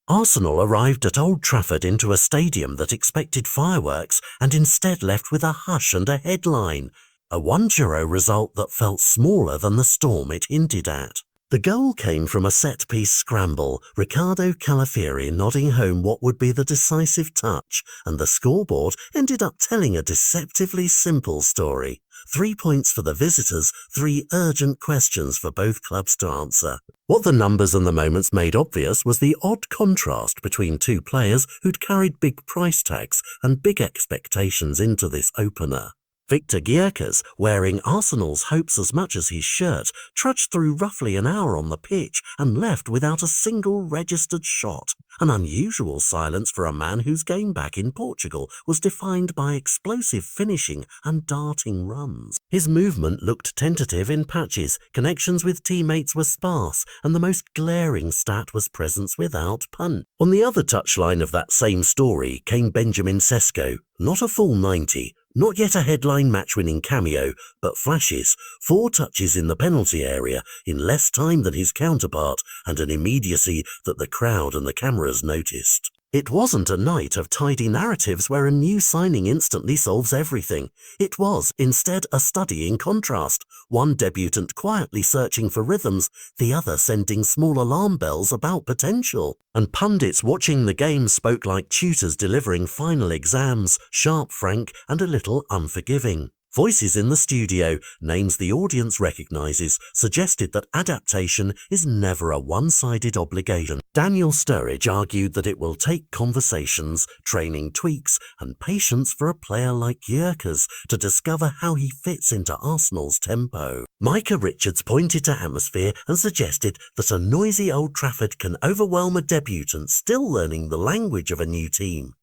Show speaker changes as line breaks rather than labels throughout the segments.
Arsenal arrived at Old Trafford into a stadium that expected fireworks and instead left with a hush and a headline, a 1-0 result that felt smaller than the storm it hinted at. The goal came from a set-piece scramble, Riccardo Calafieri nodding home what would be the decisive touch, and the scoreboard ended up telling a deceptively simple story. 3 points for the visitors, 3 urgent questions for both clubs to answer. What the numbers and the moments made obvious was the odd contrast between two players who'd carried big price tags and big expectations into this opener. Victor Gyökeres, wearing Arsenal's hopes as much as his shirt, trudged through roughly an hour on the pitch and left without a single registered shot. An unusual silence for a man whose game back in Portugal was defined by explosive finishing and darting runs. His movement looked tentative in patches, connections with teammates were sparse, and the most glaring stat was presence without punch. On the other touchline of that same story came Benjamin Sesko, not a full 90, not yet a headline match-winning cameo, but flashes, 4 touches in the penalty area in less time than his counterpart, and an immediacy that the crowd and the cameras noticed. It wasn't a night of tidy narratives where a new signing instantly solves everything. It was, instead, a study in contrast, one debutant quietly searching for rhythms, the other sending small alarm bells about potential. And pundits watching the game spoke like tutors delivering final exams, sharp, frank, and a little unforgiving. Voices in the studio, names the audience recognizes, suggested that adaptation is never a one-sided obligation. Daniel Sturridge argued that it will take conversations, training tweaks, and patience for a player like Gyökeres to discover how he fits into Arsenal's tempo. Micah Richards pointed to atmosphere and suggested that a noisy Old Trafford can overwhelm a debutant still learning the language of a new team.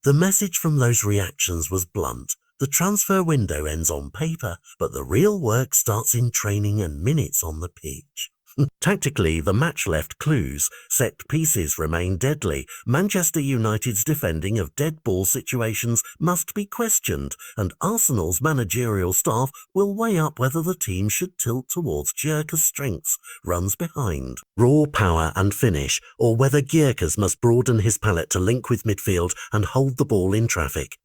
The message from those reactions was blunt. The transfer window ends on paper, but the real work starts in training and minutes on the pitch. Tactically, the match left clues. Set pieces remain deadly. Manchester United's defending of dead ball situations must be questioned, and Arsenal's managerial staff will weigh up whether the team should tilt towards Gyökeres' strengths, runs behind, raw power and finish, or whether Gyökeres must broaden his palette to link with midfield and hold the ball in traffic.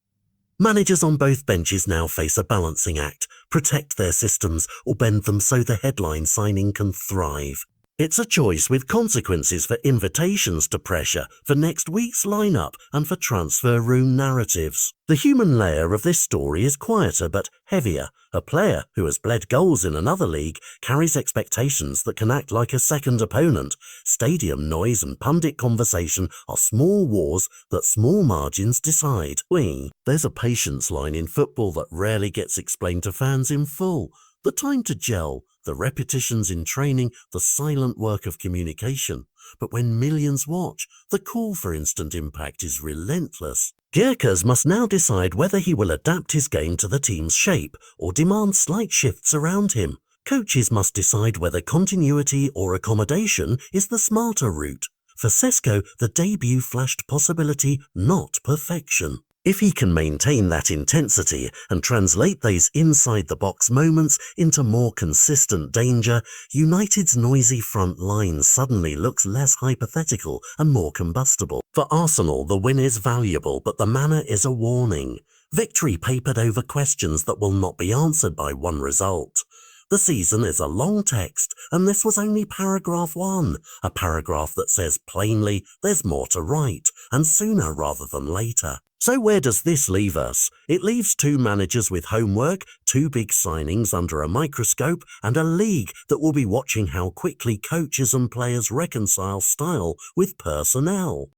Managers on both benches now face a balancing act, protect their systems or bend them so the headline signing can thrive. It's a choice with consequences for invitations to pressure, for next week's lineup, and for transfer room narratives. The human layer of this story is quieter but heavier. A player who has bled goals in another league carries expectations that can act like a second opponent. Stadium noise and pundit conversation are small wars that small margins decide. There's a patience line in football that rarely gets explained to fans in full. The time to gel, the repetitions in training, the silent work of communication. But when millions watch, the call for instant impact is relentless. Gyökeres must now decide whether he will adapt his game to the team's shape or demand slight shifts around him. Coaches must decide whether continuity or accommodation is the smarter route. For Sesko, the debut flashed possibility, not perfection. If he can maintain that intensity and translate those inside-the-box moments into more consistent danger, United's noisy front line suddenly looks less hypothetical and more combustible. For Arsenal, the win is valuable, but the manner is a warning. Victory papered over questions that will not be answered by one result. The season is a long text, and this was only paragraph 1, a paragraph that says plainly there's more to write, and sooner rather than later. So where does this leave us? It leaves 2 managers with homework, 2 big signings under a microscope, and a league that will be watching how quickly coaches and players reconcile style with personnel.